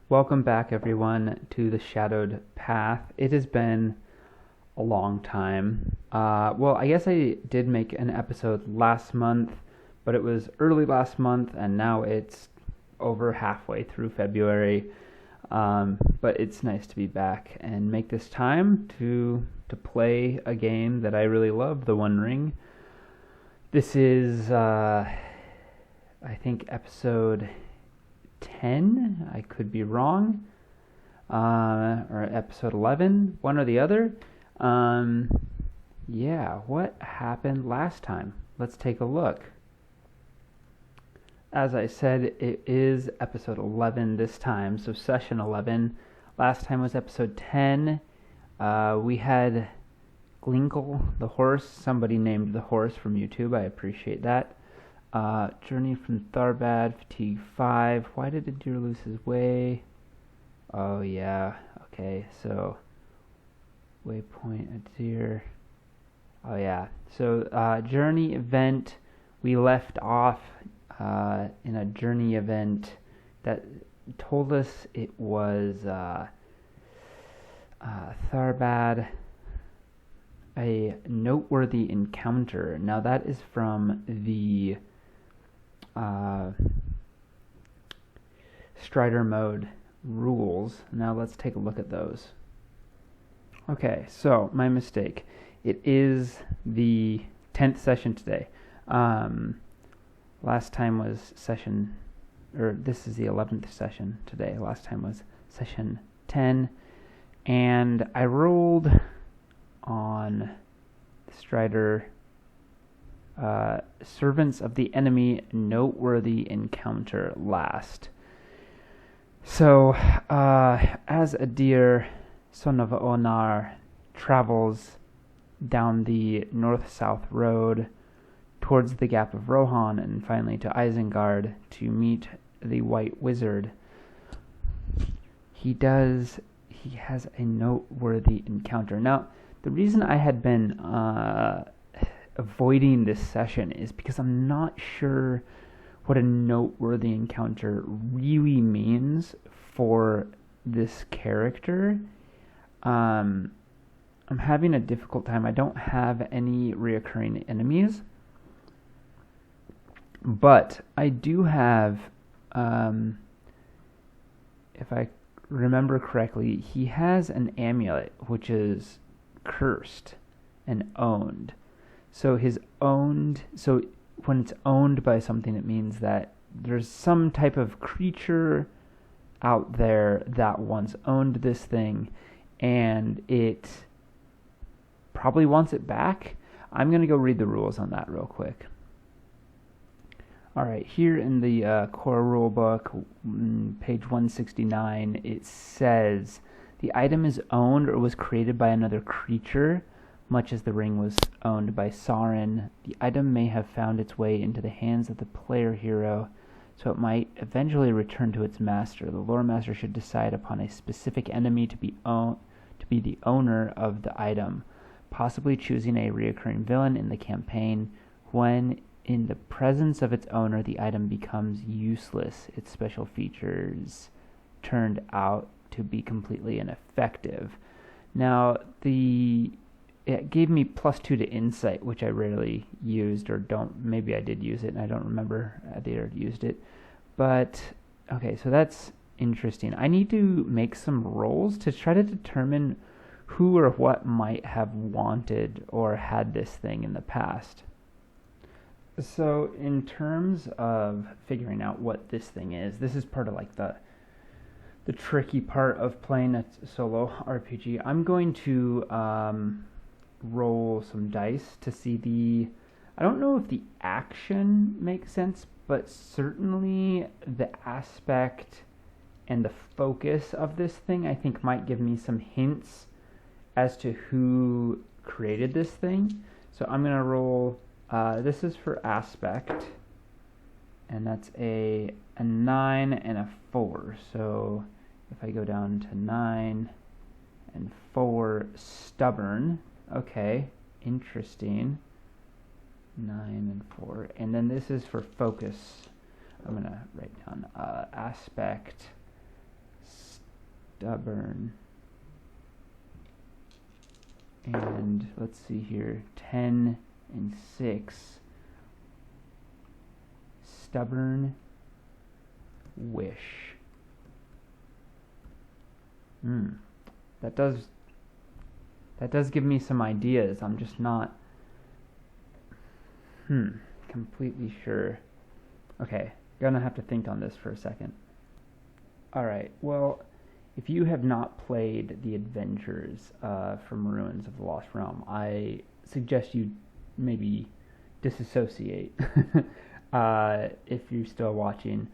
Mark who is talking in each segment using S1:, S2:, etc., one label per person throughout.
S1: Welcome back, everyone, to the Shadowed Path. It has been a long time. I guess I did make an episode last month, but it was early last month, and now it's over halfway through February. But it's nice to be back and make this time to play a game that I really love, The One Ring. This is, I think, episode 10. I could be wrong. Or episode 11, one or the other. What happened last time? Let's take a look. As I said, it is episode 11 this time, so session 11. Last time was episode 10. We had Glinkle, the horse. Somebody named the horse from YouTube. I appreciate that. Journey from Tharbad, Fatigue 5. Why did Adir lose his way? Oh, yeah. Okay, so waypoint Adir. Oh, yeah. So, journey event. We left off in a journey event that told us it was Tharbad, a noteworthy encounter. Now, that is from the Strider mode rules. Now let's take a look at those. Okay, so my mistake. It is the 10th session today. Last time was this is the 11th session today. Last time was session 10. And I rolled on Strider Servants of the Enemy noteworthy encounter last. So, as Adir, son of Onar, travels down the north-south road towards the Gap of Rohan and finally to Isengard to meet the White Wizard, he has a noteworthy encounter. Now, the reason I had been avoiding this session is because I'm not sure what a noteworthy encounter really means for this character. I'm having a difficult time. I don't have any reoccurring enemies, but I do have, if I remember correctly, he has an amulet which is cursed and owned. So when it's owned by something, it means that there's some type of creature out there that once owned this thing, and it probably wants it back. I'm going to go read the rules on that real quick. Alright, here in the core rulebook, page 169, it says, the item is owned or was created by another creature, much as the ring was owned by Saruman. The item may have found its way into the hands of the player hero, so it might eventually return to its master. The lore master should decide upon a specific enemy to be the owner of the item, possibly choosing a recurring villain in the campaign. When in the presence of its owner, the item becomes useless. Its special features turned out to be completely ineffective. Now, it gave me +2 to insight, which I rarely used, or don't. Maybe I did use it, and I don't remember Adir used it. But, okay, so that's interesting. I need to make some rolls to try to determine who or what might have wanted or had this thing in the past. So, in terms of figuring out what this thing is, this is part of like the tricky part of playing a solo RPG. I'm going to roll some dice to see I don't know if the action makes sense, but certainly the aspect and the focus of this thing I think might give me some hints as to who created this thing. So I'm going to roll, this is for aspect, and that's a 9 and a 4. So if I go down to 9 and 4, stubborn. Okay, interesting. 9 and 4. And then this is for focus. I'm going to write down aspect stubborn. And let's see here, 10 and 6. Stubborn wish. That does give me some ideas. I'm just not completely sure. Okay, gonna have to think on this for a second. Alright, well, if you have not played the adventures from Ruins of the Lost Realm, I suggest you maybe disassociate if you're still watching.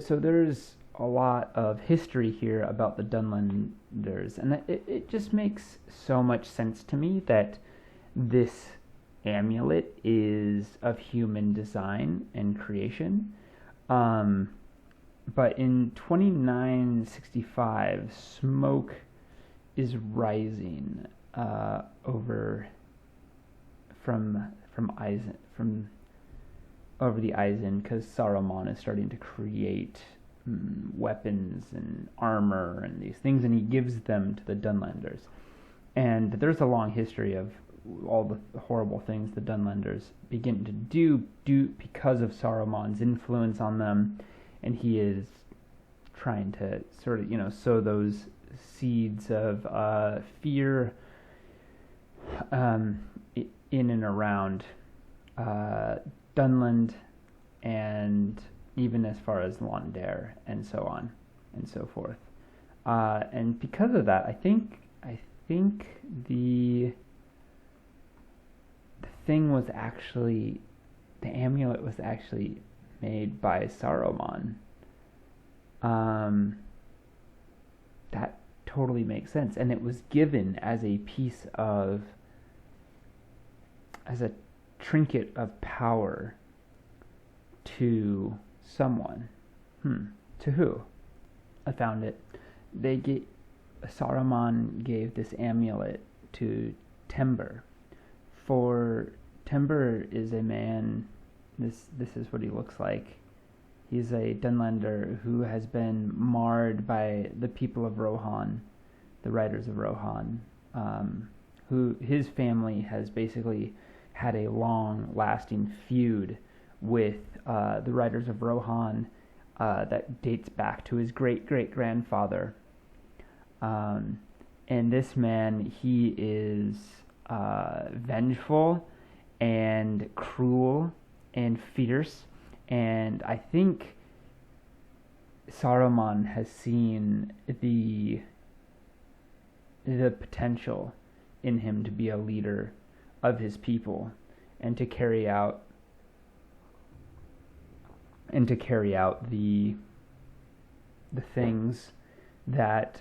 S1: So there's a lot of history here about the Dunlanders, and it just makes so much sense to me that this amulet is of human design and creation. But in 2965, smoke is rising over the Eisen, because Saruman is starting to create weapons and armor and these things, and he gives them to the Dunlanders. And there's a long history of all the horrible things the Dunlanders begin to do because of Saruman's influence on them, and he is trying to sort of, sow those seeds of fear in and around Dunland, and even as far as Londare, and so on and so forth. And because of that, I think the amulet was actually made by Saruman. That totally makes sense, and it was given as a trinket of power to someone. To who? I found it. Saruman gave this amulet to Tember. For Tember is a man. This is what he looks like. He's a Dunlander who has been marred by the people of Rohan, the Riders of Rohan, who his family has basically had a long-lasting feud with the Riders of Rohan that dates back to his great-great-grandfather. And this man, he is vengeful and cruel and fierce, and I think Saruman has seen the potential in him to be a leader of his people and to carry out the things that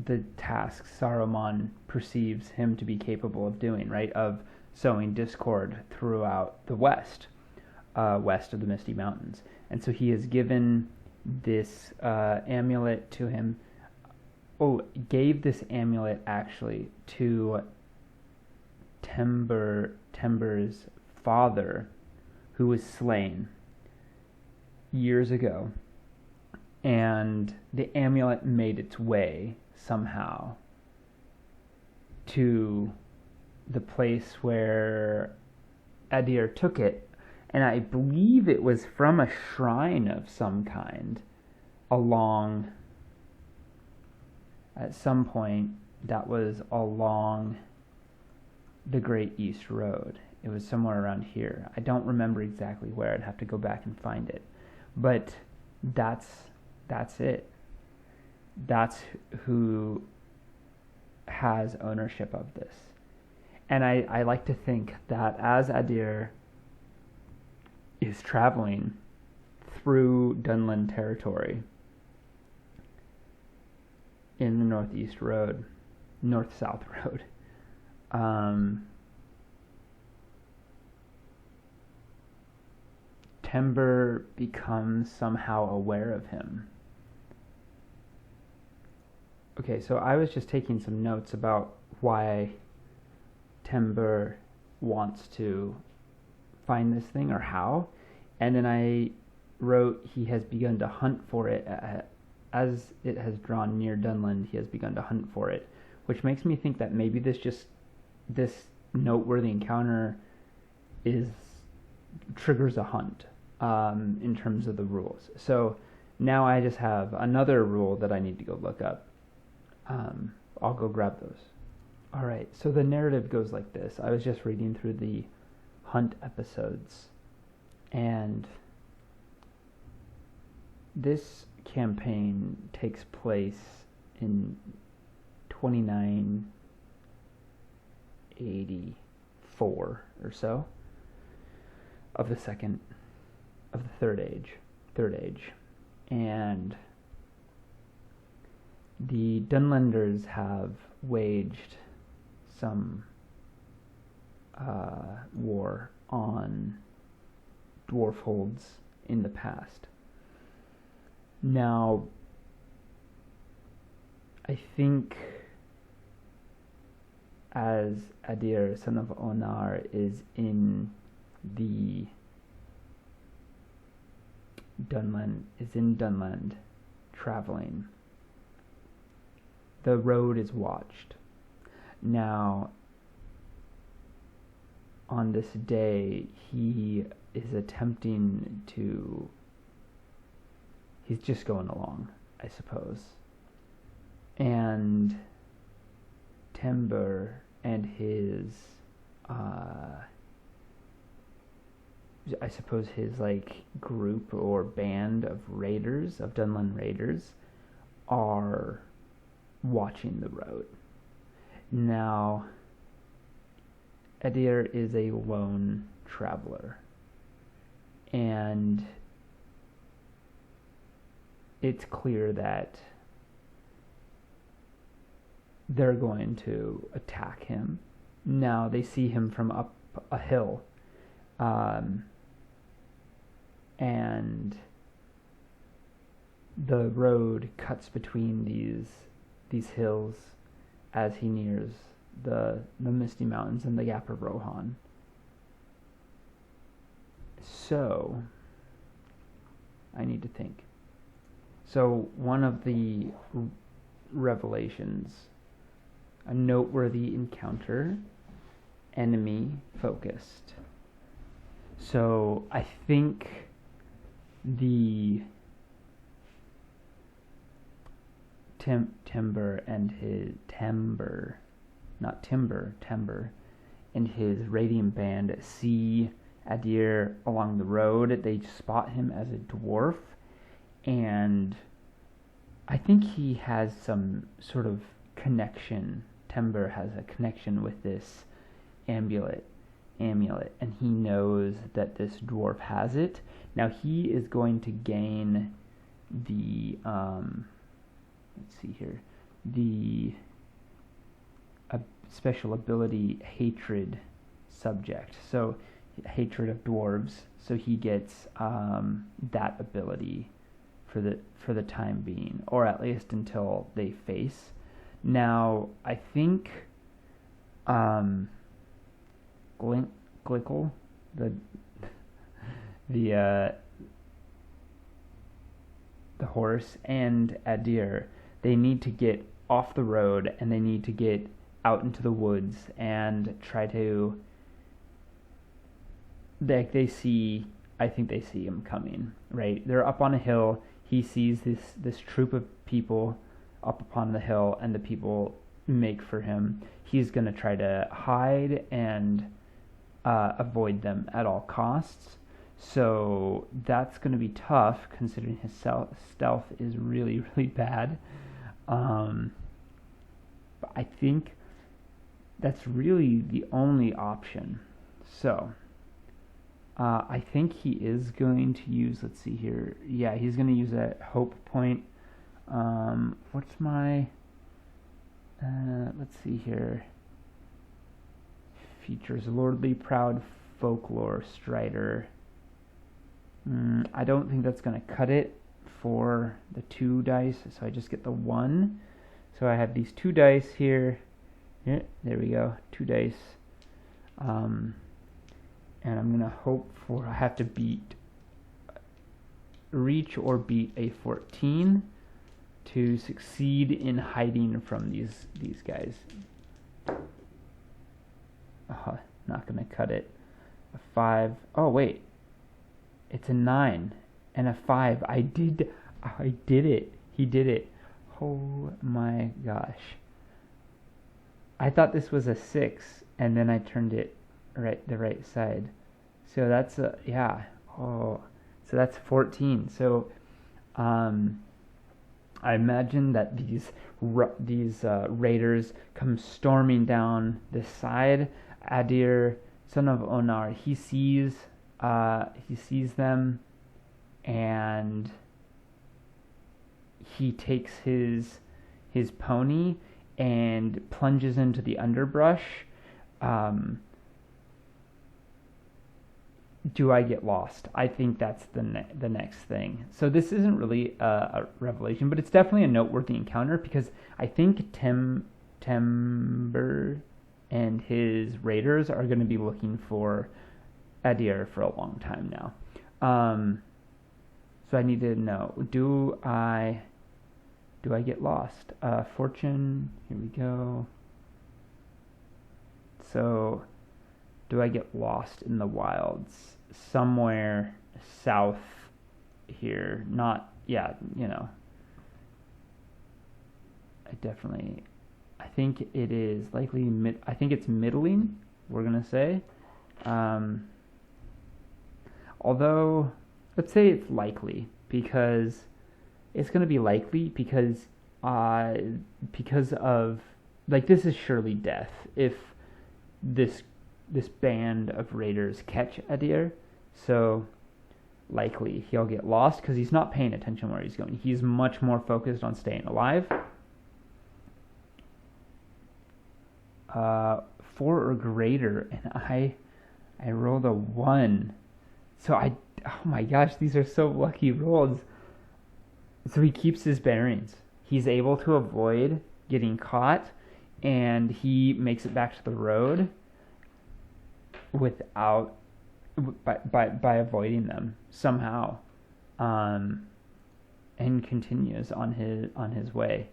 S1: the tasks Saruman perceives him to be capable of doing, right? Of sowing discord throughout the west of the Misty Mountains. And so he has given this amulet to him. Gave this amulet actually to Tember's father, who was slain years ago. And the amulet made its way somehow to the place where Adir took it, and I believe it was from a shrine of some kind at some point that was along the Great East Road. It was somewhere around here. I don't remember exactly where. I'd have to go back and find it. But that's it. That's who has ownership of this. And I like to think that as Adir is traveling through Dunland territory in the north-south road, Tember becomes somehow aware of him. Okay, so I was just taking some notes about why Tember wants to find this thing, or how, and then I wrote, he has begun to hunt for it. As it has drawn near Dunland, he has begun to hunt for it, which makes me think that maybe this noteworthy encounter triggers a hunt in terms of the rules. So now I just have another rule that I need to go look up. I'll go grab those. All right, so the narrative goes like this. I was just reading through the hunt episodes, and this campaign takes place in 2984 or so of the third age, and the Dunlanders have waged some war on dwarfholds in the past. Now, I think as Adir, son of Onar, is in Dunland traveling, the road is watched. Now, on this day, he is attempting to... He's just going along, I suppose. And Timber and his... I suppose his, group or band of raiders, of Dunland raiders, are watching the road. Now, Adir is a lone traveler, and it's clear that they're going to attack him. Now, they see him from up a hill, and the road cuts between these hills as he nears the Misty Mountains and the Gap of Rohan. So, I need to think. So, one of the revelations, a noteworthy encounter, enemy focused. So, I think the Timber and his raiding band see Adir along the road. They spot him as a dwarf, and I think he has some sort of connection. Timber has a connection with this amulet, and he knows that this dwarf has it. Now he is going to gain the the special ability hatred subject. So hatred of dwarves. So he gets that ability for the time being, or at least until they face. Now I think Glickle, the horse, and Adir, they need to get off the road and they need to get out into the woods and try to... I think they see him coming, right? They're up on a hill. He sees this troop of people up upon the hill, and the people make for him. He's going to try to hide and avoid them at all costs. So that's going to be tough, considering his stealth is really, really bad. But I think that's really the only option. So I think he is going to use, let's see here. Yeah, he's going to use a hope point. What's my... let's see here. Features lordly, proud, folklore, strider. I don't think that's going to cut it for the 2 dice, so I just get the 1. So I have these 2 dice here. Yeah, there we go, 2 dice. And I'm going to hope for, I have to beat reach or beat a 14 to succeed in hiding from these guys. Not gonna cut it. A 5. Oh wait, it's a 9 and a 5. I did it. He did it. Oh my gosh. I thought this was a 6, and then I turned it the right side. So that's yeah. Oh, so that's 14. So, I imagine that these raiders come storming down this side. Adir, son of Onar, he sees them, and he takes his pony and plunges into the underbrush. Do I get lost? I think that's the next thing. So this isn't really a revelation, but it's definitely a noteworthy encounter because I think Timber and his raiders are going to be looking for Adir for a long time now. So I need to know, do I get lost? Fortune, here we go. So, do I get lost in the wilds? Somewhere south here. Not, yeah, I think it is likely, I think it's middling, we're going to say. Although, let's say it's likely, because it's going to be likely because of, like, this is surely death if this band of raiders catch Adir. So likely he'll get lost because he's not paying attention where he's going. He's much more focused on staying alive. 4 or greater, and I rolled a 1. So oh my gosh, these are so lucky rolls. So he keeps his bearings. He's able to avoid getting caught, and he makes it back to the road by avoiding them somehow, and continues on his way.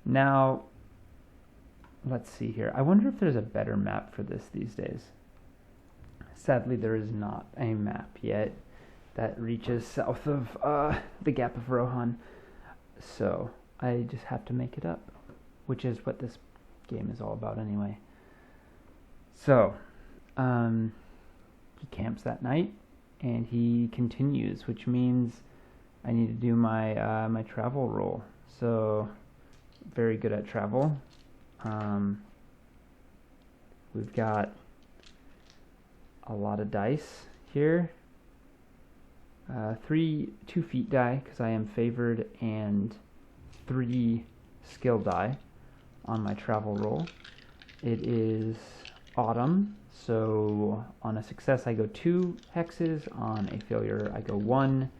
S1: Now, let's see here. I wonder if there's a better map for this these days. Sadly, there is not a map yet that reaches south of the Gap of Rohan. So I just have to make it up, which is what this game is all about anyway. So, he camps that night, and he continues, which means I need to do my my travel roll. So, very good at travel. We've got a lot of dice here. 2 feet die because I am favored, and 3 skill die on my travel roll. It is autumn, so on a success I go 2 hexes, on a failure I go 1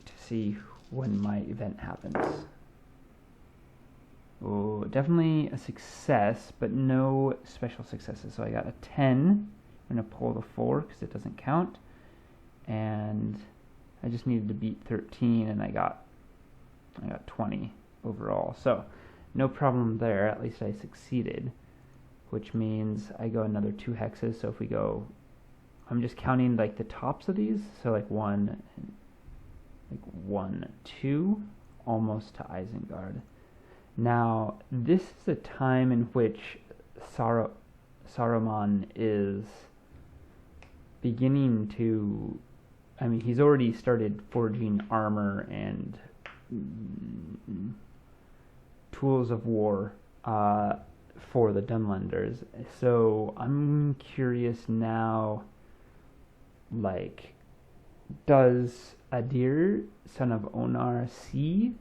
S1: to see when my event happens. Oh, definitely a success, but no special successes. So I got a 10. I'm going to pull the 4 because it doesn't count. And I just needed to beat 13, and I got 20 overall. So no problem there. At least I succeeded, which means I go another 2 hexes. So if we go, I'm just counting like the tops of these. So like 1, 2, almost to Isengard. Now, this is a time in which Saruman is beginning to, he's already started forging armor and tools of war for the Dunlanders. So I'm curious now, like, does Adir, son of Onar, see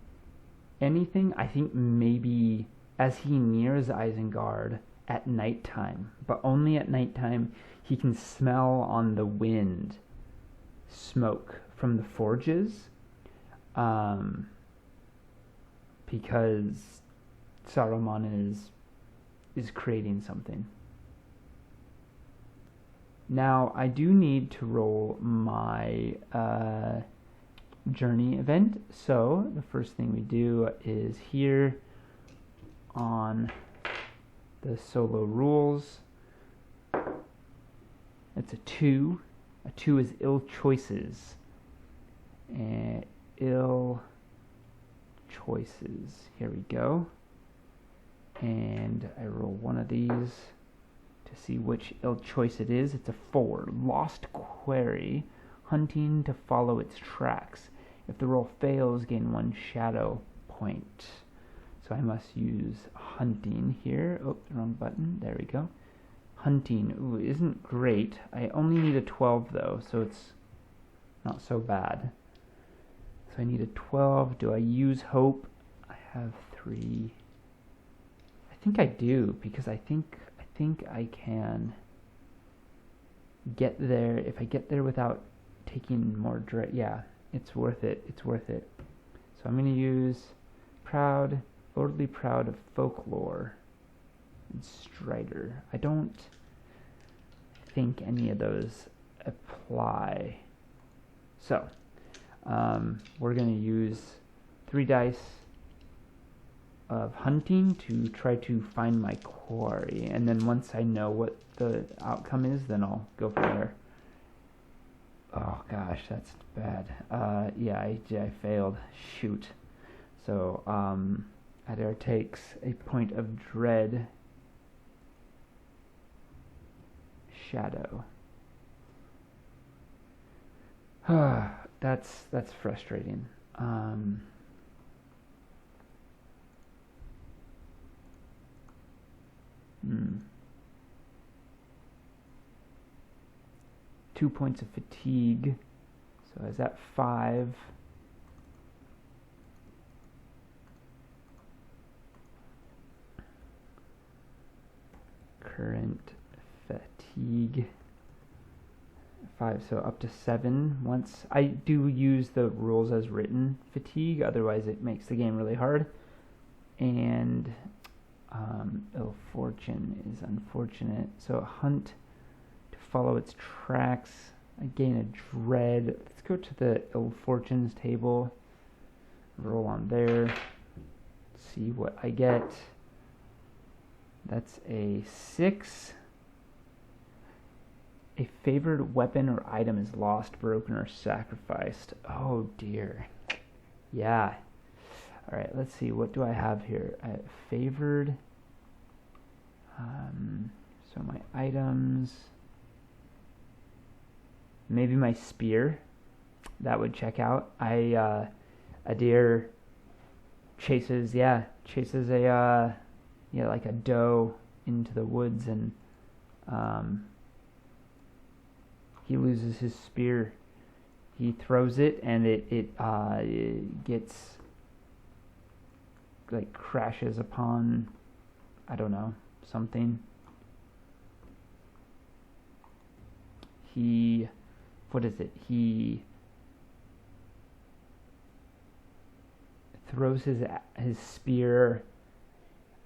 S1: anything? I think maybe as he nears Isengard at nighttime, but only at nighttime, he can smell on the wind smoke from the forges, because Saruman is creating something. Now I do need to roll my journey event. So the first thing we do is here on the solo rules, it's a 2. A 2 is ill choices. And ill choices. Here we go. And I roll one of these to see which ill choice it is. It's a 4. Lost quarry. Hunting to follow its tracks. If the roll fails, gain 1 shadow point. So I must use hunting here. Oh, wrong button. There we go. Hunting. Ooh, isn't great. I only need a 12 though, so it's not so bad. So I need a 12. Do I use hope? I have 3. I think I do, because I think I can get there. If I get there without taking more dread, yeah, it's worth it. It's worth it. So I'm going to use proud, lordly proud of folklore and strider. I don't think any of those apply. So we're going to use 3 dice of hunting to try to find my quarry, and then once I know what the outcome is, then I'll go from there. Oh gosh, that's bad. Yeah, I failed. Shoot. So Adir takes a point of dread. Shadow. That's frustrating. 2 points of fatigue. So is that 5? Current fatigue 5, so up to 7. Once I do use the rules as written fatigue, otherwise it makes the game really hard. And ill fortune is unfortunate. So hunt to follow its tracks. I gain a dread. Let's go to the ill fortunes table. Roll on there. See what I get. That's a 6. A favored weapon or item is lost, broken, or sacrificed. Oh dear. Yeah. Alright, let's see. What do I have here? Favored. So my items. Maybe my spear. That would check out. Adir chases a like a doe into the woods, and he loses his spear. He throws it, and it gets, like, crashes upon, I don't know, something. He throws his spear.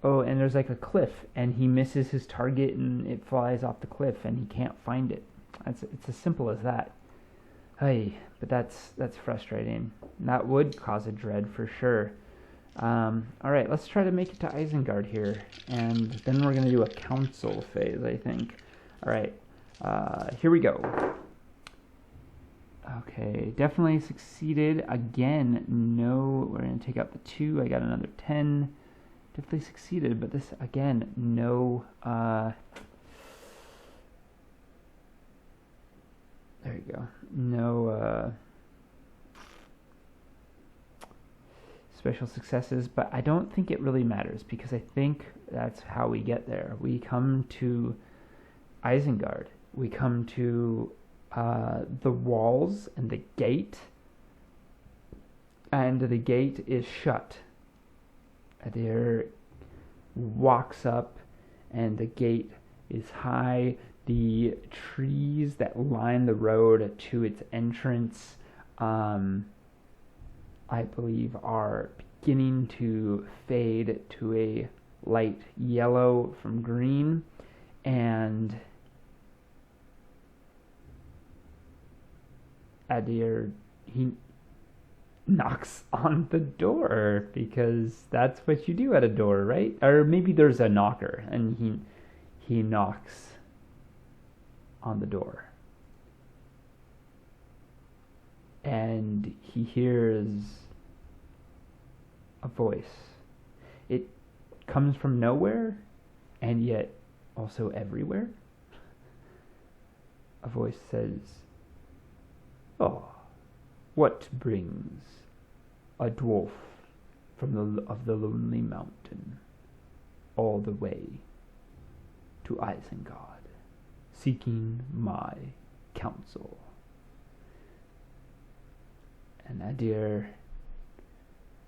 S1: Oh, and there's like a cliff, and he misses his target, and it flies off the cliff, and he can't find it. It's as simple as that. Hey, but that's frustrating. That would cause a dread for sure. All right, let's try to make it to Isengard here, and then we're gonna do a council phase, I think. All right, here we go. Okay, definitely succeeded again. No, we're gonna take out the 2. I got another 10. Definitely succeeded, but this again, no. There you go. No special successes, but I don't think it really matters, because I think that's how we get there. We come to Isengard. We come to the walls and the gate, and the gate is shut. Adir walks up, and the gate is high. The trees that line the road to its entrance, I believe, are beginning to fade to a light yellow from green, and Adir, knocks on the door, because that's what you do at a door, right? Or maybe there's a knocker and he knocks on the door. And he hears a voice. It comes from nowhere and yet also everywhere. A voice says, "Oh, what brings a dwarf of the lonely mountain all the way to Isengard, seeking my counsel?" And Adir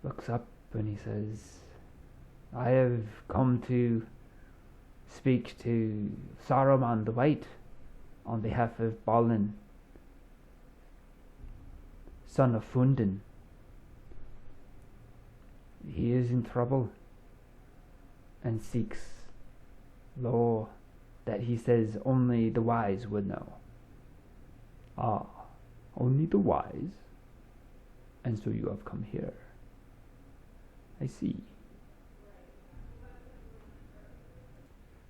S1: looks up and he says, "I have come to speak to Saruman the White on behalf of Balin, son of Fundin. He is in trouble and seeks law that he says only the wise would know." "Ah, only the wise? And so you have come here. I see."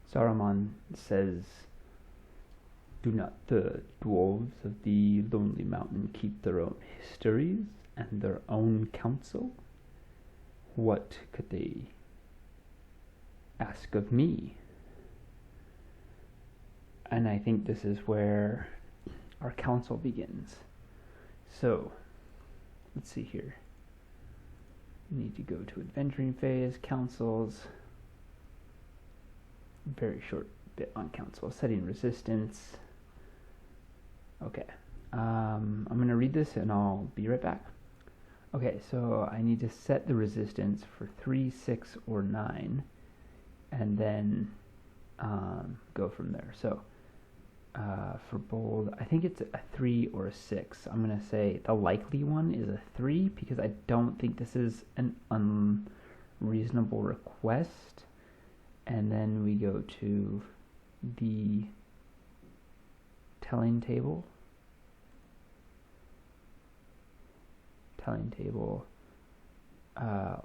S1: Saruman says, "Do not the dwarves of the Lonely Mountain keep their own histories and their own counsel? What could they ask of me?" And I think this is where our council begins. So, let's see here. We need to go to adventuring phase, councils. Very short bit on council. Setting resistance. Okay. I'm going to read this and I'll be right back. Okay, so I need to set the resistance for 3, 6, or 9, and then go from there. So for bold, I think it's a 3 or a 6. I'm going to say the likely one is a 3 because I don't think this is an unreasonable request. And then we go to the telling table. Telling table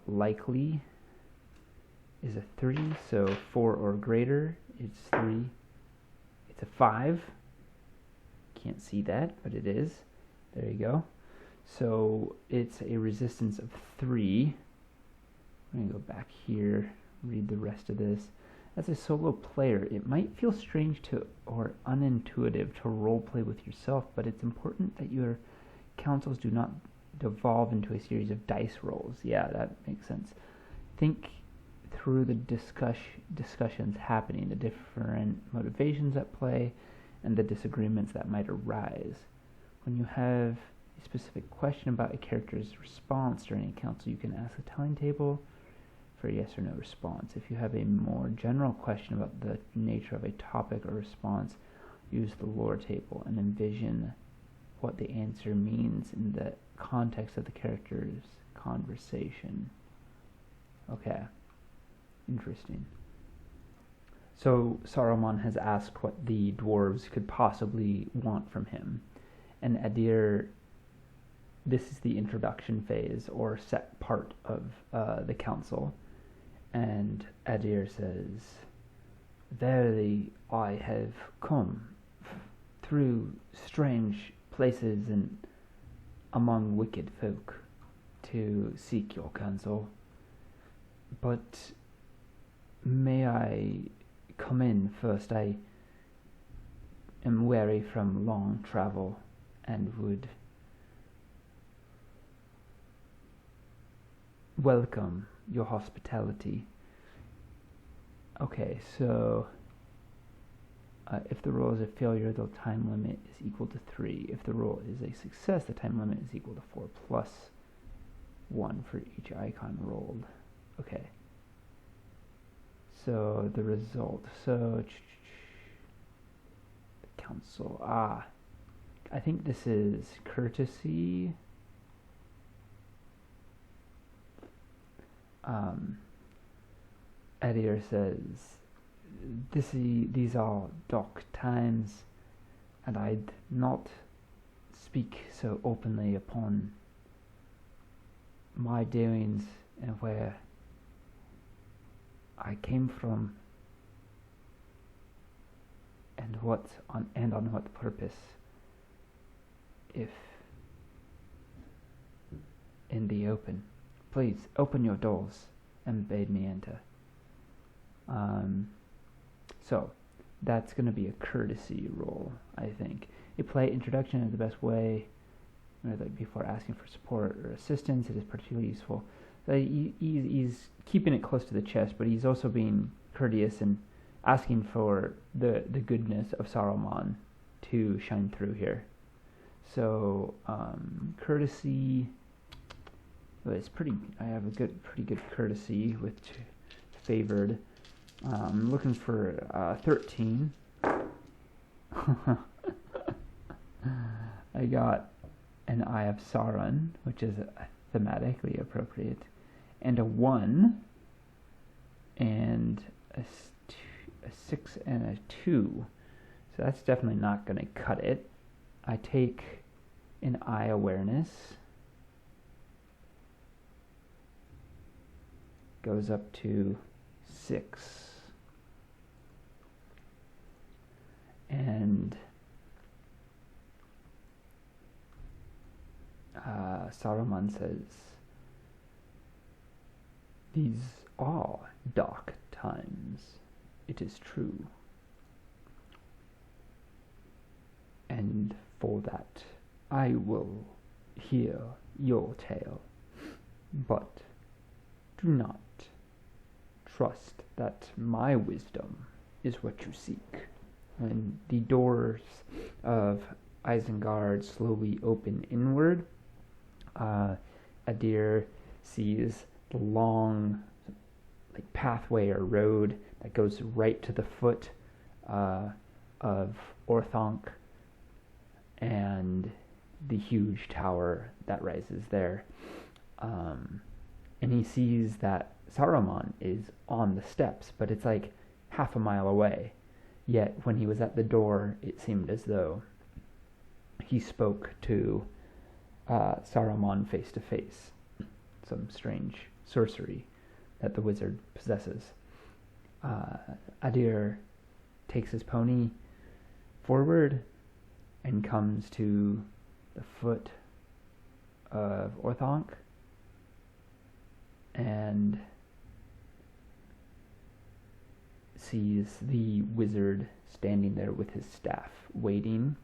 S1: likely is a 3, so 4 or greater, it's 3. It's a 5. Can't see that, but it is. There you go. So it's a resistance of 3. I'm going to go back here, read the rest of this. As a solo player, it might feel strange to or unintuitive to roleplay with yourself, but it's important that your councils do not devolve into a series of dice rolls. Yeah, that makes sense. Think through the discussions happening, the different motivations at play, and the disagreements that might arise. When you have a specific question about a character's response during a council, you can ask the telling table for a yes or no response. If you have a more general question about the nature of a topic or response, use the lore table and envision what the answer means in the context of the character's conversation. Okay, interesting. So Saruman has asked what the dwarves could possibly want from him, and Adir, this is the introduction phase or set part of the council, and Adir says, "Verily I have come through strange places and among wicked folk to seek your counsel. But may I come in first? I am weary from long travel and would welcome your hospitality." Okay, so if the roll is a failure, the time limit is equal to 3. If the roll is a success, the time limit is equal to 4 plus 1 for each icon rolled. Okay. So the result. So the council. I think this is courtesy. Adir says, "These are dark times, and I'd not speak so openly upon my doings and where I came from, and on what purpose, if in the open. Please open your doors and bid me enter. So that's going to be a courtesy roll, I think. A polite introduction is the best way. Before asking for support or assistance, it is particularly useful. He's keeping it close to the chest, but he's also being courteous and asking for the goodness of Saruman to shine through here. So courtesy was pretty. I have a pretty good courtesy with favored. I'm looking for 13. I got an Eye of Sauron, which is thematically appropriate, and a 1, and a 6 and a 2. So that's definitely not going to cut it. I take an Eye Awareness. Goes up to 6. And Saruman says, "These are dark times, it is true. And for that, I will hear your tale. But do not trust that my wisdom is what you seek." And the doors of Isengard slowly open inward. Adir sees the long pathway or road that goes right to the foot of Orthanc and the huge tower that rises there. And he sees that Saruman is on the steps, but it's like half a mile away. Yet when he was at the door, it seemed as though he spoke to Saruman face to face. Some strange sorcery that the wizard possesses. Adir takes his pony forward and comes to the foot of Orthanc and sees the wizard standing there with his staff, waiting.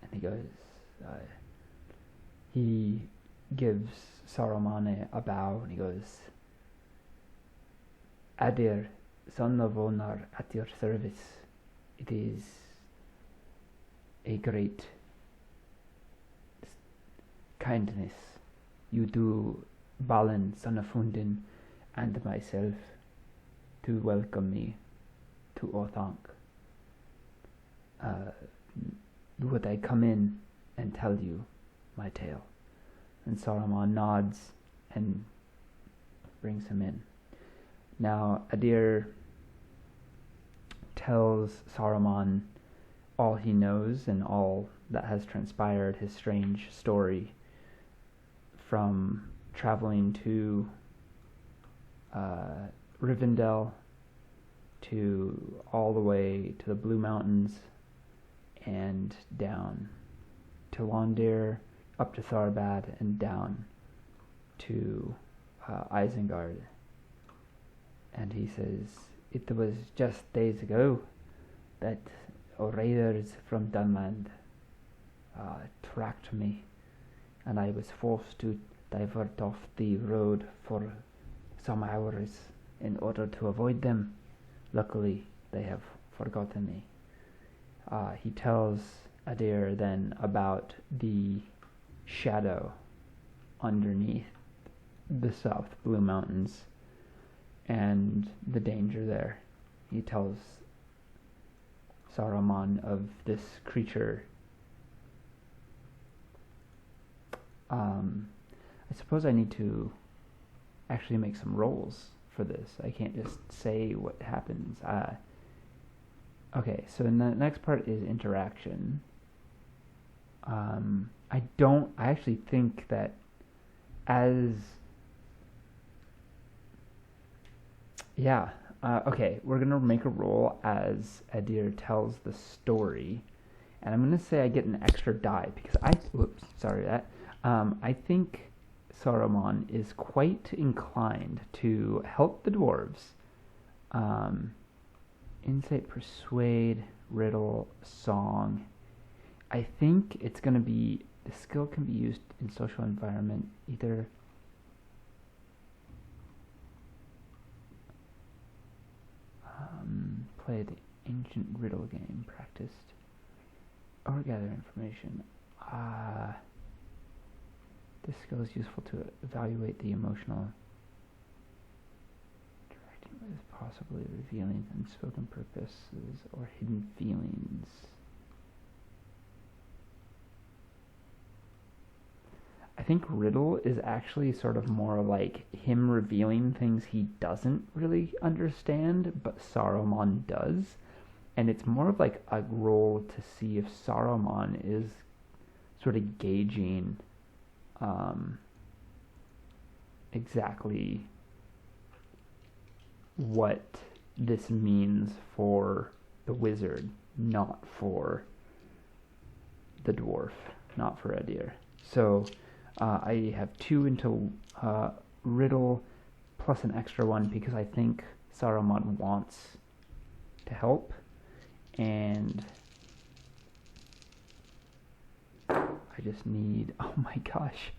S1: And he goes, he gives Saruman a bow, and he goes, "Adir, son of Onar, at your service. It is a great kindness you do Balin, son of Hundin, and myself, to welcome me to Orthanc. Would I come in and tell you my tale?" And Saruman nods and brings him in. Now Adir tells Saruman all he knows and all that has transpired, his strange story from traveling to Rivendell to all the way to the Blue Mountains and down to Londir, up to Tharbad, and down to Isengard. And he says, "It was just days ago that raiders from Dunland tracked me, and I was forced to divert off the road for some hours in order to avoid them. Luckily, they have forgotten me." He tells Adir then about the shadow underneath the South Blue Mountains and the danger there. He tells Saruman of this creature. I suppose I need to actually make some rolls for this. I can't just say what happens. Okay, so the next part is interaction. I actually think that as, yeah, okay, we're gonna make a roll as Adir tells the story, and I'm gonna say I get an extra die because whoops, sorry that, I think Saruman is quite inclined to help the dwarves. Insight, persuade, riddle, song. I think it's gonna be, the skill can be used in social environment, either play the ancient riddle game, practiced, or gather information. This skill is useful to evaluate the emotional, directing with possibly revealing unspoken purposes or hidden feelings. I think riddle is actually sort of more like him revealing things he doesn't really understand, but Saruman does. And it's more of like a roll to see if Saruman is sort of gauging exactly what this means for the wizard, not for the dwarf, not for Adir. So I have 2 into riddle plus an extra 1 because I think Saruman wants to help, and I just need, oh my gosh,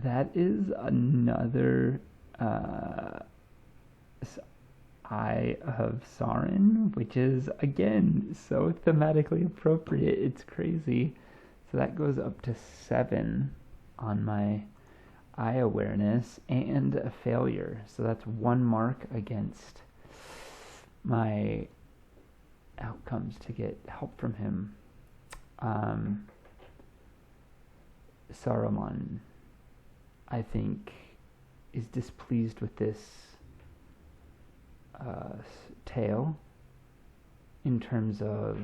S1: that is another Eye of Sauron, which is again so thematically appropriate, it's crazy. So that goes up to 7 on my eye awareness, and a failure. So that's 1 mark against my outcomes to get help from him. Saruman, I think, is displeased with this tale in terms of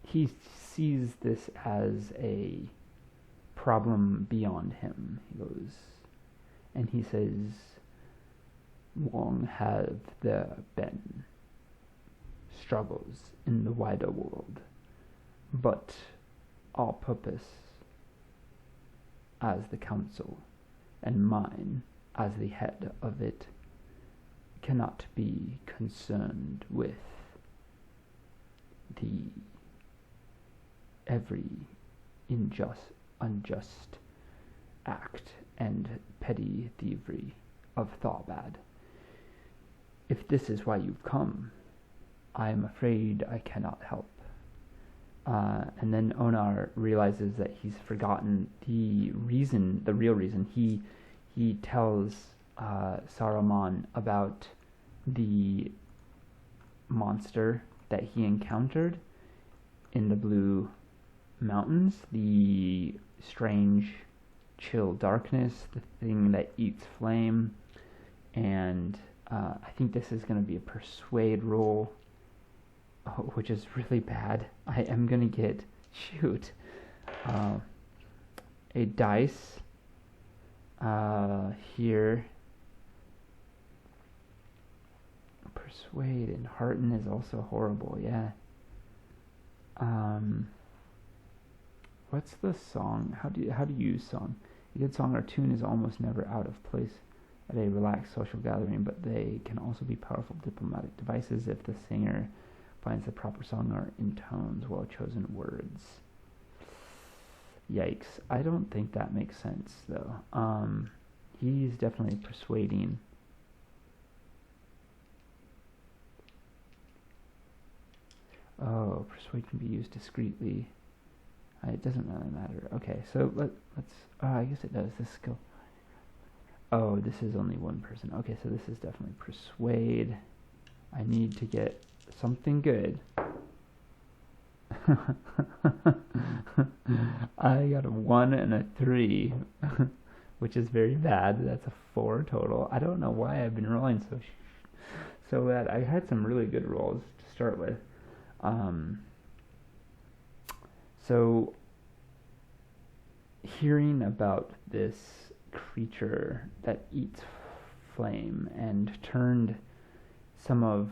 S1: he sees this as a problem beyond him. He goes, and he says, long have there been struggles in the wider world, but our purpose as the council, and mine as the head of it, cannot be concerned with the every unjust act and petty thievery of Tharbad. If this is why you've come, I am afraid I cannot help. And then Onar realizes that he's forgotten the real reason. He tells Saruman about the monster that he encountered in the Blue Mountains, the strange chill darkness, the thing that eats flame, and I think this is going to be a persuade roll, which is really bad. I am going to get, a dice here. Persuade and hearten is also horrible, yeah. What's the song? How do you use song? A good song or tune is almost never out of place at a relaxed social gathering, but they can also be powerful diplomatic devices if the singer finds the proper song or intones well-chosen words. Yikes. I don't think that makes sense, though. He's definitely persuading. Oh, persuade can be used discreetly. It doesn't really matter. Okay, so let's. I guess it does. This skill. Oh, this is only 1 person. Okay, so this is definitely persuade. I need to get something good. I got a 1 and a 3, which is very bad. That's a 4 total. I don't know why I've been rolling so bad. I had some really good rolls to start with. Um, so hearing about this creature that eats flame and turned some of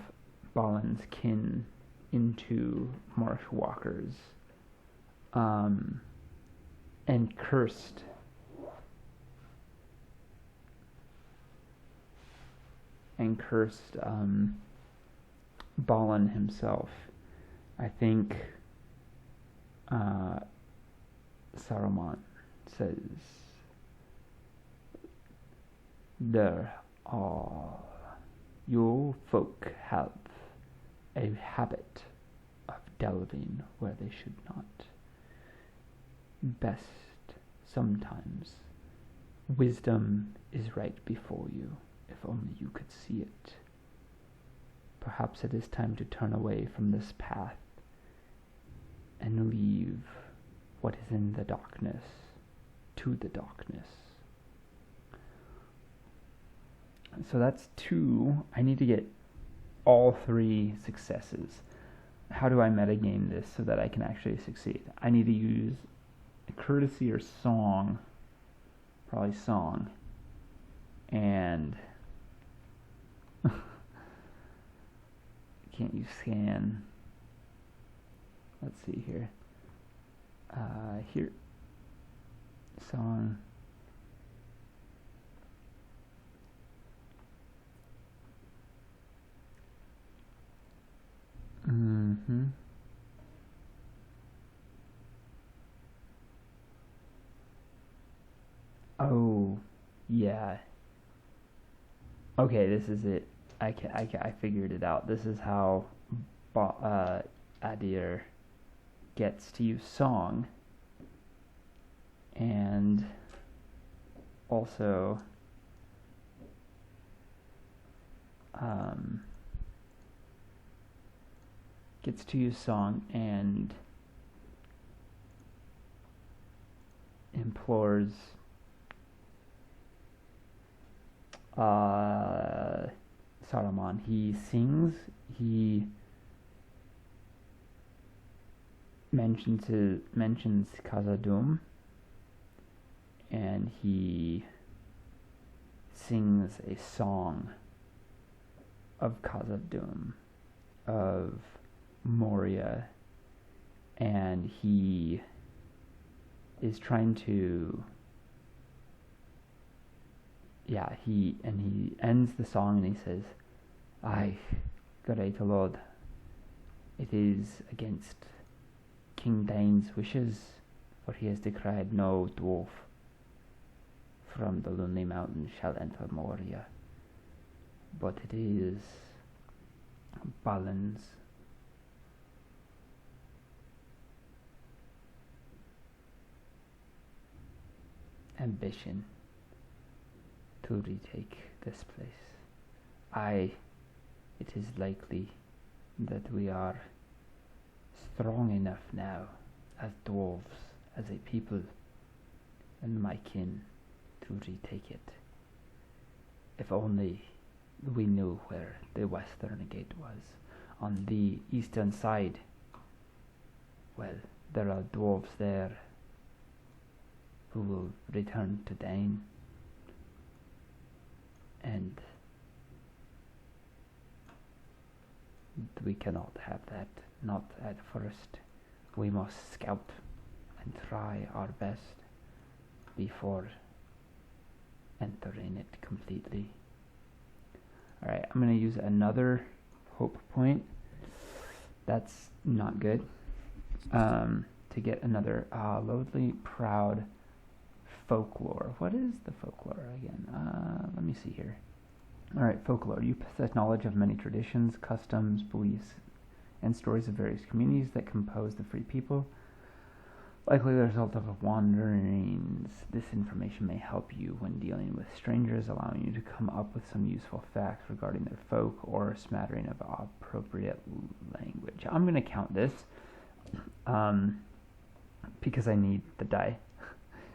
S1: Balin's kin into marsh walkers, and cursed Balin himself. I think Saruman says there are you folk have a habit of delving where they should not. Best sometimes wisdom is right before you, if only you could see it. Perhaps it is time to turn away from this path and leave what is in the darkness to the darkness. So that's 2. I need to get all 3 successes. How do I metagame this so that I can actually succeed? I need to use a courtesy or song, probably song, and can't use scan. Let's see here. Here, song. Oh, yeah. Okay, this is it. I figured it out. This is how Adir gets to use song, and also gets to use song and implores Saruman. He sings, he mentions Khazad-dûm, and he sings a song of Khazad-dûm, of Moria, and he is trying to he ends the song and he says, "Aye, great Lord, it is against King Dain's wishes, for he has decreed no dwarf from the Lonely Mountain shall enter Moria, but it is Balin's ambition to retake this place. It is likely that we are strong enough now as dwarves, as a people, and my kin, to retake it. If only we knew where the western gate was. On the eastern side, well, there are dwarves there who will return to Dain, and we cannot have that, not at first. We must scout and try our best before entering it completely. Alright, I'm going to use another hope point. That's not good. To get another loudly proud folklore. What is the folklore again? Let me see here. Alright, folklore. You possess knowledge of many traditions, customs, beliefs, and stories of various communities that compose the free people. Likely the result of wanderings. This information may help you when dealing with strangers, allowing you to come up with some useful facts regarding their folk or a smattering of appropriate language. I'm going to count this because I need the die,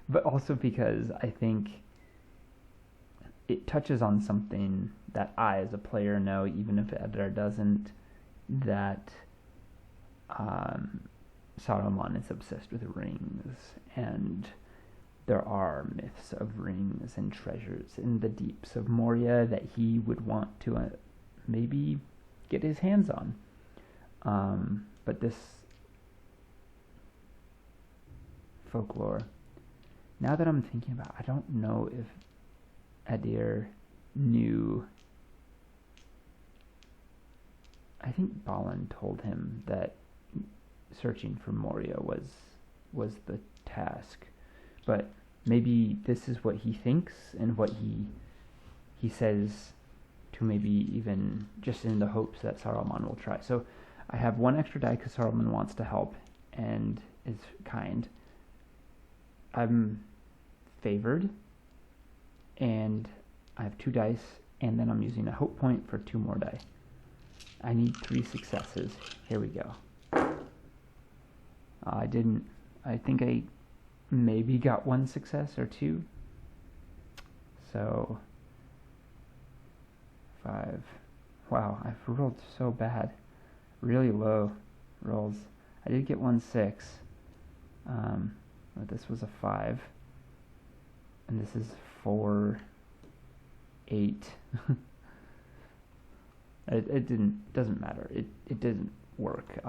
S1: but also because I think it touches on something that I, as a player, know, even if Adir doesn't, that Saruman is obsessed with rings, and there are myths of rings and treasures in the deeps of Moria that he would want to maybe get his hands on. But this folklore, now that I'm thinking about it, I don't know if Adir knew. I think Balin told him that searching for Moria was the task, but maybe this is what he thinks and what he says to maybe even just in the hopes that Saruman will try. So I have one extra die because Saruman wants to help and is kind. I'm favored, and I have 2 dice, and then I'm using a hope point for 2 more die. I need 3 successes. Here we go. I think I maybe got 1 success or 2. So 5. Wow, I've rolled so bad. Really low rolls. I did get 1 6. But this was a 5. And this is 4, 8. It doesn't matter. It didn't work.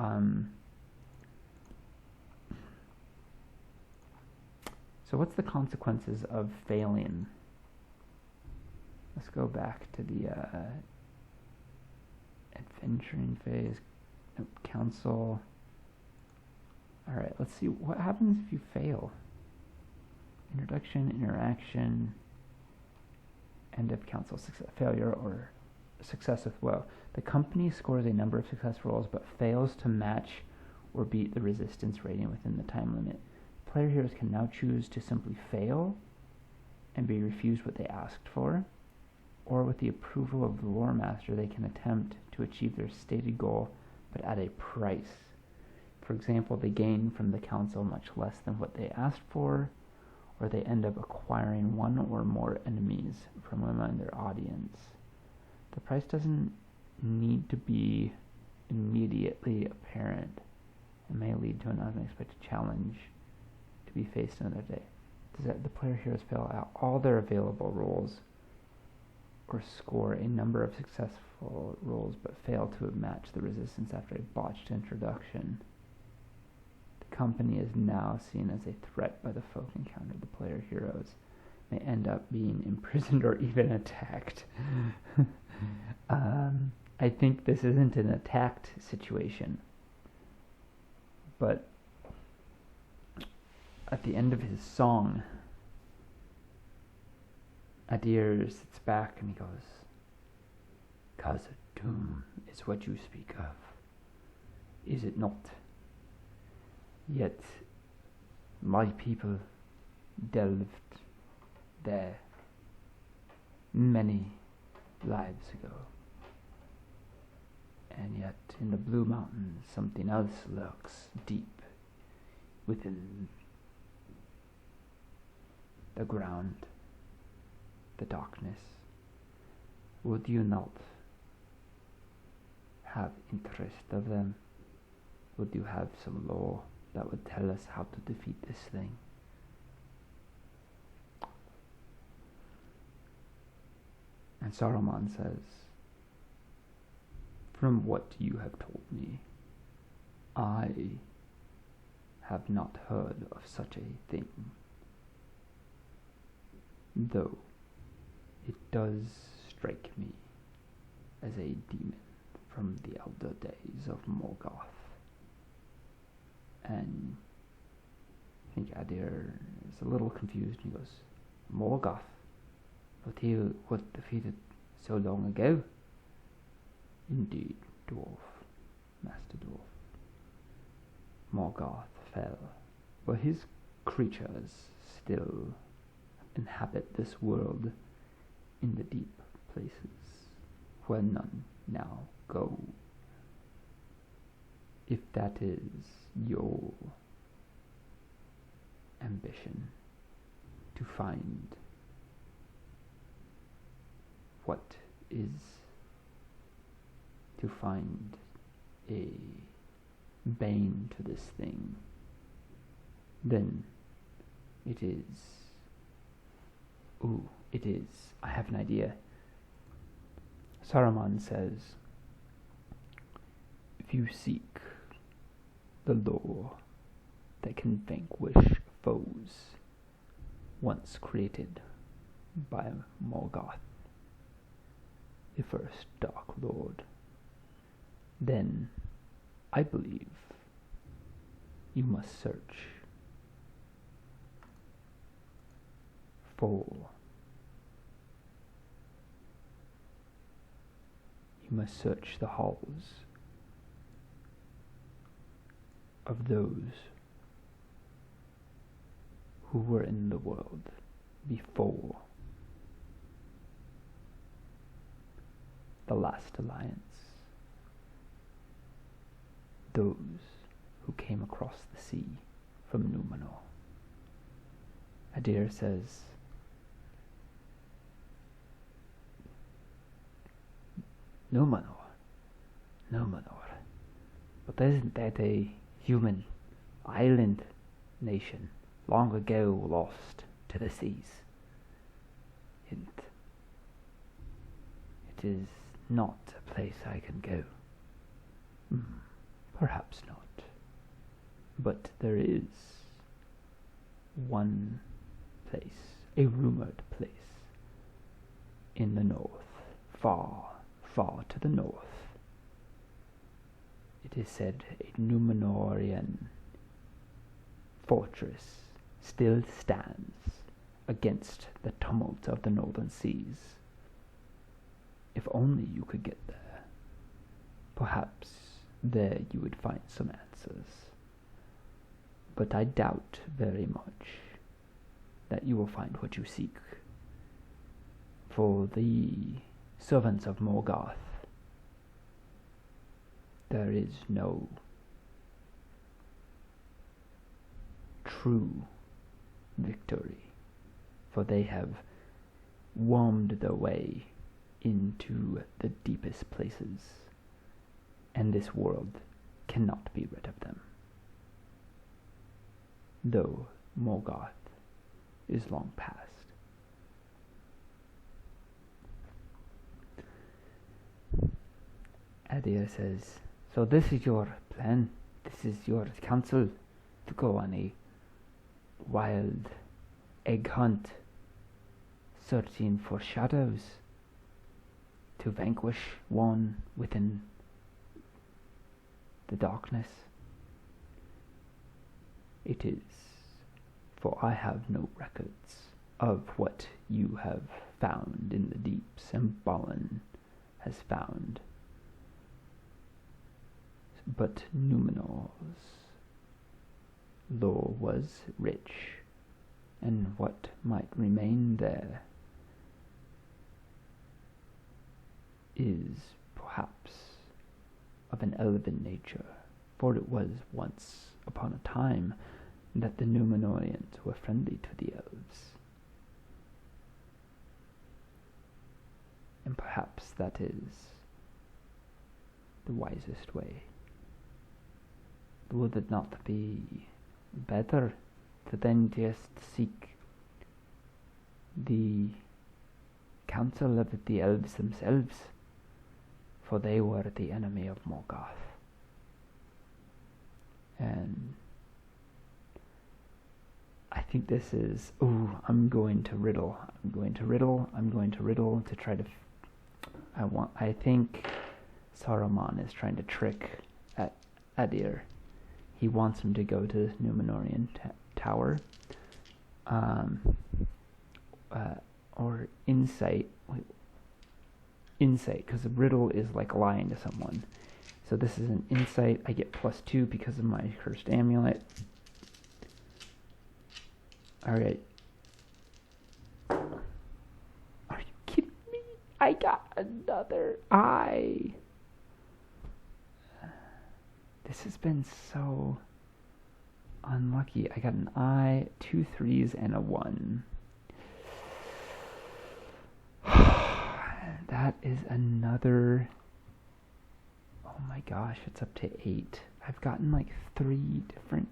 S1: So what's the consequences of failing? Let's go back to the adventuring phase. Council. Alright, let's see what happens if you fail. Introduction, interaction, end of council, failure or success with woe. The company scores a number of success rolls but fails to match or beat the resistance rating within the time limit. Player heroes can now choose to simply fail and be refused what they asked for, or with the approval of the lore master they can attempt to achieve their stated goal but at a price. For example, they gain from the council much less than what they asked for, or they end up acquiring 1 or more enemies from among their audience. The price doesn't need to be immediately apparent. It may lead to an unexpected challenge to be faced another day. The player heroes fail out all their available rolls or score a number of successful rolls but fail to match the resistance after a botched introduction. The company is now seen as a threat by the folk encountered. The player heroes may end up being imprisoned or even attacked. I think this isn't an attacked situation, but at the end of his song, Adir sits back and he goes, "Khazad-dûm is what you speak of, is it not? Yet my people delved there many lives ago. And yet in the Blue Mountains something else lurks deep within the ground, the darkness. Would you not have interest of them? Would you have some law that would tell us how to defeat this thing?" And Saruman says, "From what you have told me, I have not heard of such a thing, though it does strike me as a demon from the elder days of Morgoth." And I think Adir is a little confused. He goes, "Morgoth? But he was defeated so long ago." "Indeed, dwarf, master dwarf. Morgoth fell, but his creatures still inhabit this world in the deep places where none now go. If that is your ambition, to find what is, to find a bane to this thing, then it is... I have an idea. Saruman says, if you seek the law that can vanquish foes once created by Morgoth, the first Dark Lord, then I believe you must search for... You must search the halls of those who were in the world before the last alliance. Those who came across the sea from Numenor. Adir says, Numenor. But isn't that a human island nation long ago lost to the seas? And it is not a place I can go. Perhaps not. But there is one place, a rumored place, in the north, far, far to the north. It is said a Numenorian fortress still stands against the tumult of the northern seas. If only you could get there, perhaps there you would find some answers. But I doubt very much that you will find what you seek. For the servants of Morgoth, there is no true victory, for they have wormed their way into the deepest places, and this world cannot be rid of them. Though Morgoth is long past. Adir says, so this is your plan, this is your counsel, to go on a wild egg hunt, searching for shadows, to vanquish one within the darkness. It is, for I have no records of what you have found in the deeps, and Balin has found. But Numenor's lore was rich, and what might remain there is perhaps of an elven nature, for it was once upon a time that the Numenorians were friendly to the elves. And perhaps that is the wisest way. Would it not be better to then just seek the counsel of the elves themselves? For they were the enemy of Morgoth. And I think this is... I'm going to riddle to try to... I think Saruman is trying to trick Adir. He wants him to go to this Numenorian tower. Or insight. Insight, because a riddle is like lying to someone. So this is an insight. I get +2 because of my cursed amulet. Alright. Are you kidding me? I got another eye. This has been so unlucky. I got an eye, 2 3s, and a 1. That is another... Oh my gosh, it's up to 8. I've gotten like 3 different.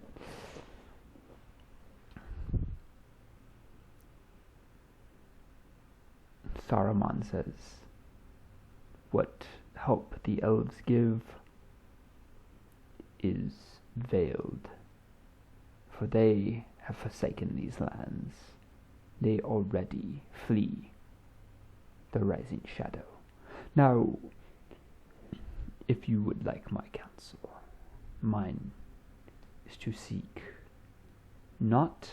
S1: Saruman says, what help the elves give is veiled, for they have forsaken these lands. They already flee the rising shadow. Now, if you would like my counsel, mine is to seek not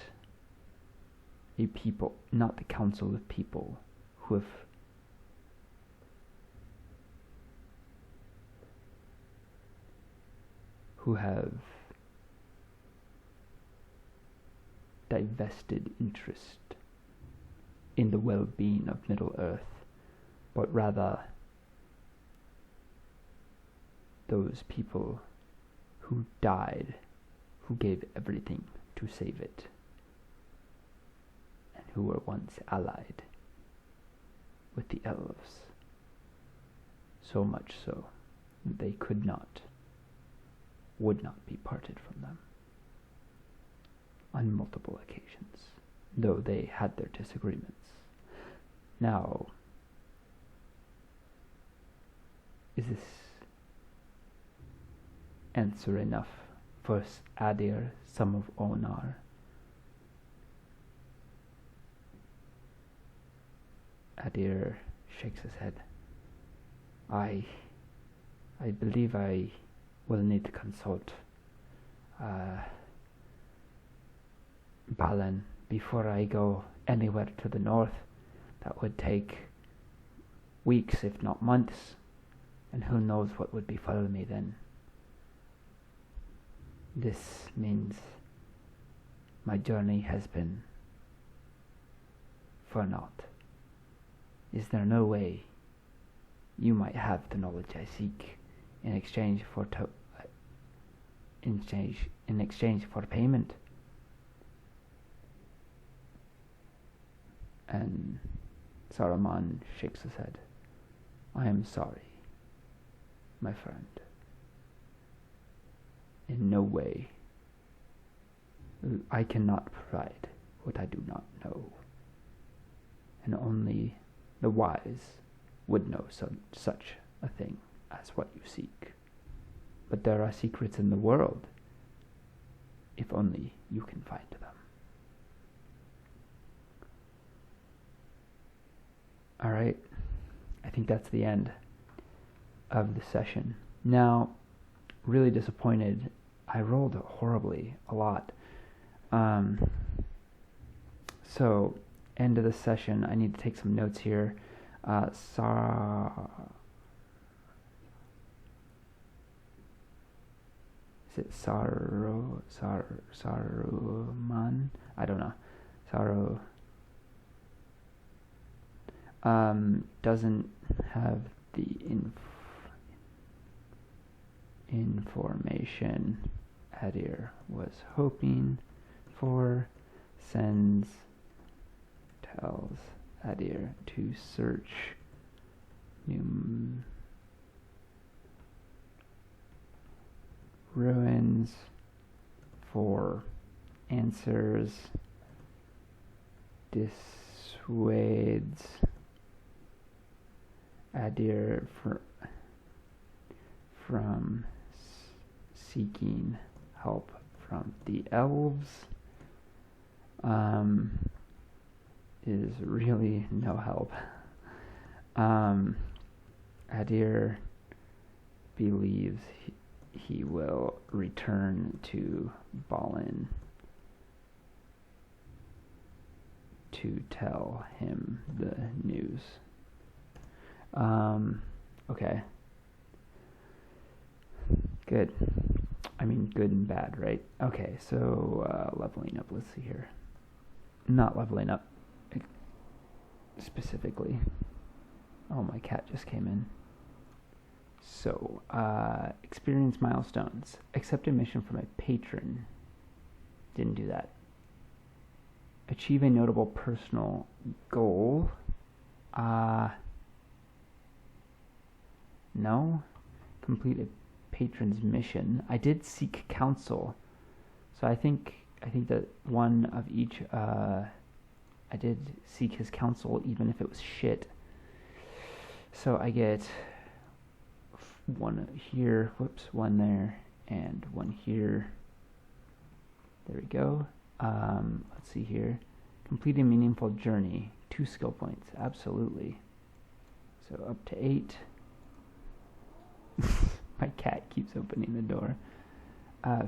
S1: the council of people who have divested interest in the well-being of Middle-earth, but rather those people who died, who gave everything to save it, and who were once allied with the elves, so much so that they would not be parted from them on multiple occasions, though they had their disagreements. Now, is this answer enough for Adir, son of Onar? Adir shakes his head. I believe I will need to consult Balan before I go anywhere to the north. That would take weeks, if not months, and who knows what would befall me then. This means my journey has been for naught. Is there no way you might have the knowledge I seek in exchange for payment? And Saruman shakes his head. I am sorry, my friend. In no way. I cannot provide what I do not know. And only the wise would know such a thing as what you seek. But there are secrets in the world, if only you can find them. Alright, I think that's the end of the session. Now, really disappointed. I rolled horribly a lot. So, end of the session, I need to take some notes here. Is it Saruman? I don't know. Doesn't have the information Adir was hoping for. Tells Adir to search new ruins for answers. Dissuades Adir from seeking help from the elves. Is really no help. Adir believes he will return to Balin to tell him the news. Okay. Good. I mean, good and bad, right? Okay, so leveling up. Let's see here. Not leveling up specifically. Oh, my cat just came in. So, experience milestones. Accept a mission from a patron. Didn't do that. Achieve a notable personal goal. No. Complete a patron's mission. I did seek counsel, so I think that one of each. I did seek his counsel, even if it was shit. So I get one here, whoops, one there, and one here. There we go. Let's see here. Complete a meaningful journey. 2 skill points. Absolutely. So up to 8. My cat keeps opening the door.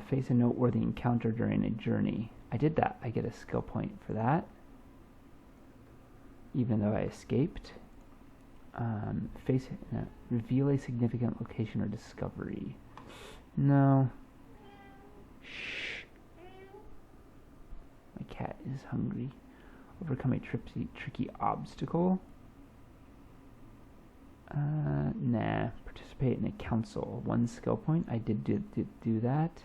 S1: Face a noteworthy encounter during a journey. I did that. I get a skill point for that, even though I escaped. Reveal a significant location or discovery. No. Shh. My cat is hungry. Overcome a tricky obstacle. Nah. Participate in a council. 1 skill point. I did do that.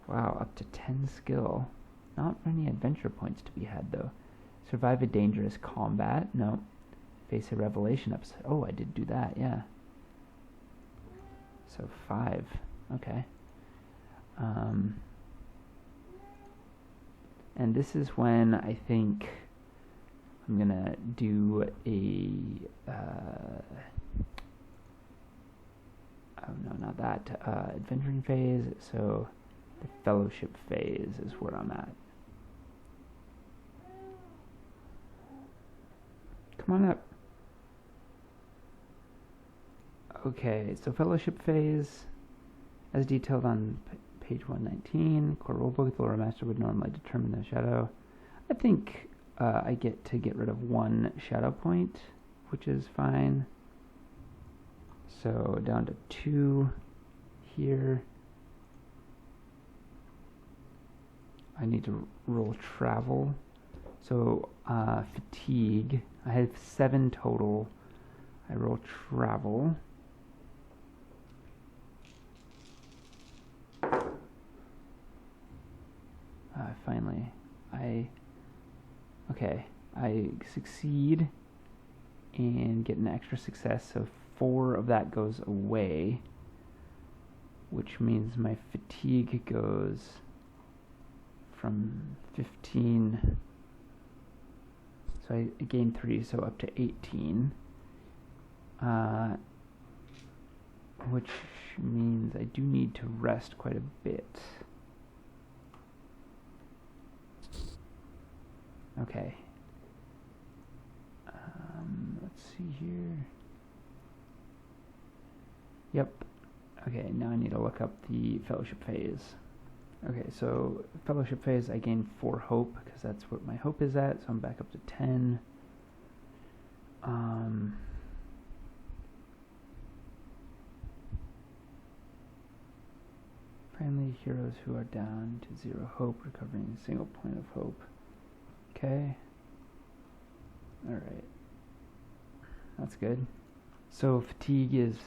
S1: Wow, up to 10 skill. Not many adventure points to be had, though. Survive a dangerous combat. No. Face a revelation episode. Oh, I did do that, yeah. So 5. Okay. And this is when I think I'm gonna do a oh no, not that adventuring phase. So the fellowship phase is where I'm at. Come on up. Okay, so fellowship phase, as detailed on page 119. Core rulebook, the lore master would normally determine the shadow. I think I get to get rid of 1 shadow point, which is fine. So down to 2 here. I need to roll travel. So fatigue. I have 7 total. I roll travel. Finally, I succeed and get an extra success, so 4 of that goes away, which means my fatigue goes from 15, so I gain 3, so up to 18, which means I do need to rest quite a bit. Okay. Let's see here. Yep. Okay, now I need to look up the fellowship phase. Okay, so fellowship phase, I gain 4 hope, because that's what my hope is at, so I'm back up to 10. Friendly heroes who are down to 0 hope, recovering a single point of hope. Okay. Alright. That's good. So fatigue is,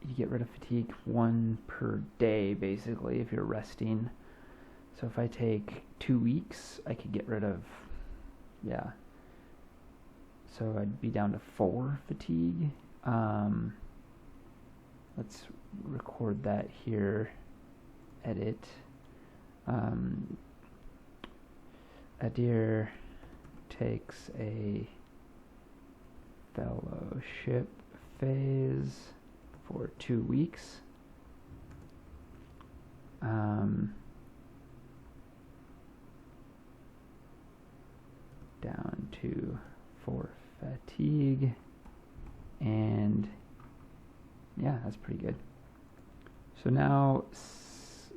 S1: you get rid of fatigue 1 per day, basically, if you're resting. So if I take 2 weeks, I could get rid of, yeah. So I'd be down to 4 fatigue. Let's record that here. Edit. Adir takes a fellowship phase for 2 weeks. Down to 4 fatigue, and yeah, that's pretty good. So now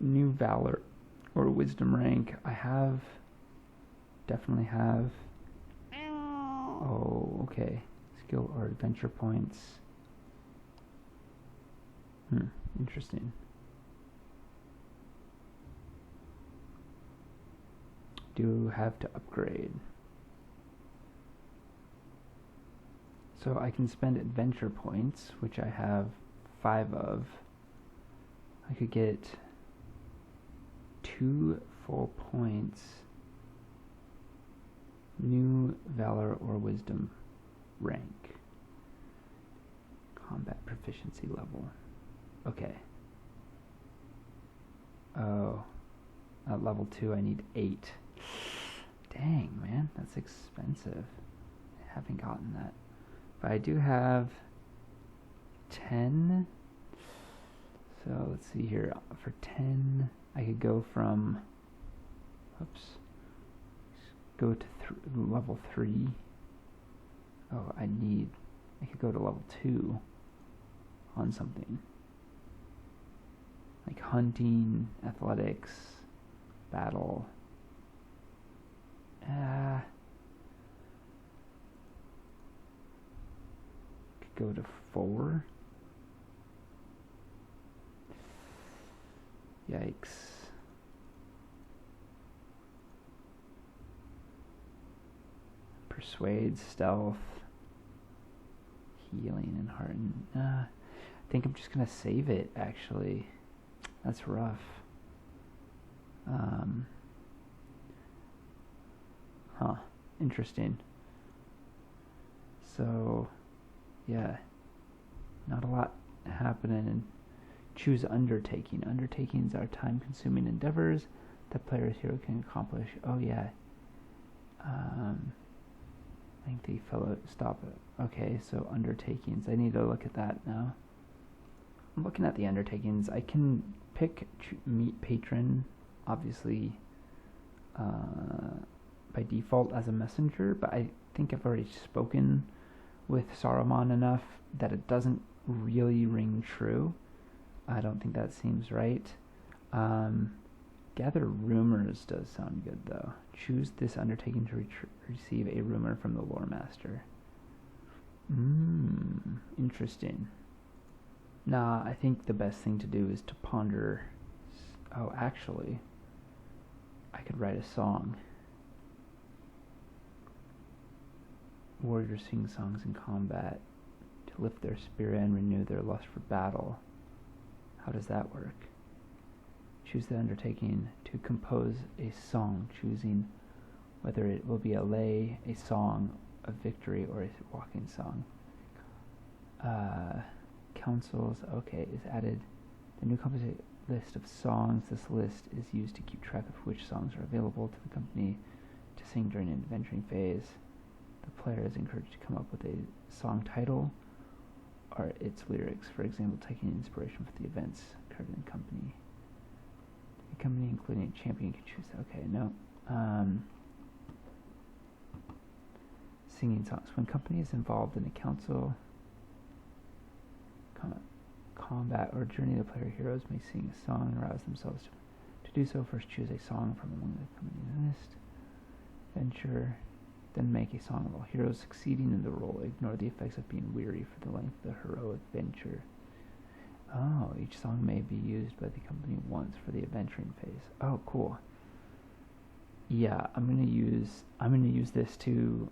S1: new valor or wisdom rank. I definitely have. Oh, okay. Skill or adventure points. Interesting. Do have to upgrade. So I can spend adventure points, which I have 5 of. I could get 2 full points. New valor or wisdom rank. Combat proficiency level. Okay. Oh, at level 2 I need 8. Dang, man, that's expensive. I haven't gotten that. But I do have 10. So let's see here. For 10, I could go from, go to level 3. Oh, I could go to level 2 on something. Like hunting, athletics, battle. Could go to 4. Yikes. Persuade, stealth, healing, and harden. I think I'm just gonna save it, actually. That's rough. Interesting. So, yeah, not a lot happening. Choose undertaking. Undertakings are time-consuming endeavors that player's hero can accomplish. Oh yeah. Lengthy fellow. Stop it. Okay, so undertakings. I need to look at that now. I'm looking at the undertakings. I can pick meet patron, obviously, by default as a messenger, but I think I've already spoken with Saruman enough that it doesn't really ring true. I don't think that seems right. Gather rumors does sound good, though. Choose this undertaking to receive a rumor from the lore master. Interesting. Nah, I think the best thing to do is to ponder. Oh, actually, I could write a song. Warriors sing songs in combat to lift their spirit and renew their lust for battle. How does that work? Choose the undertaking to compose a song, choosing whether it will be a lay, a song of victory, or a walking song. Councils, okay, is added. The new composite list of songs. This list is used to keep track of which songs are available to the company to sing during an adventuring phase. The player is encouraged to come up with a song title or its lyrics, for example, taking inspiration from the events occurred in the company. The company, including a champion, can choose. Okay, no. Singing songs. When company is involved in a council, combat, or journey, the player heroes may sing a song and rouse themselves to do so. First, choose a song from among the company list. Venture. Then make a song of all heroes succeeding in the role. Ignore the effects of being weary for the length of the heroic venture. Oh, each song may be used by the company once for the adventuring phase. Oh, cool. Yeah, I'm gonna use this to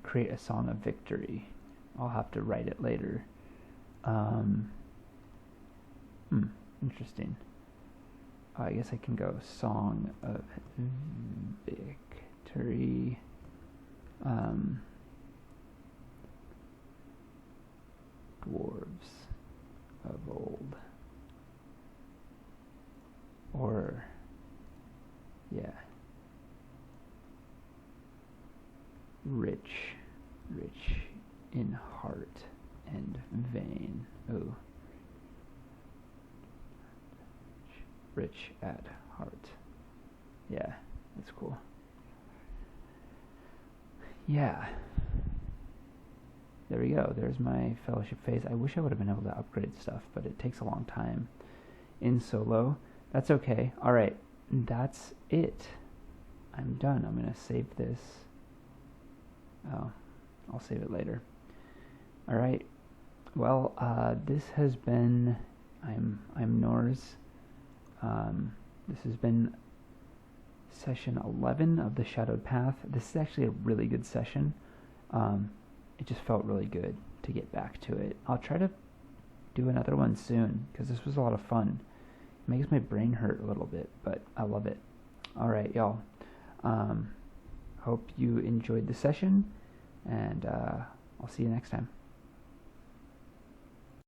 S1: create a song of victory. I'll have to write it later. Interesting. I guess I can go song of victory. Dwarves of old. Or, yeah. Rich in heart and vain. Oh. Rich at heart. Yeah, that's cool. Yeah. There we go. There's my fellowship phase. I wish I would have been able to upgrade stuff, but it takes a long time in solo. That's okay. Alright, that's it. I'm done. I'm going to save this. Oh, I'll save it later. Alright. Well, this has been... I'm Norz. This has been session 11 of the Shadowed Path. This is actually a really good session. It just felt really good to get back to it. I'll try to do another one soon, because this was a lot of fun. It makes my brain hurt a little bit, but I love it. Alright, y'all. Hope you enjoyed the session, and I'll see you next time.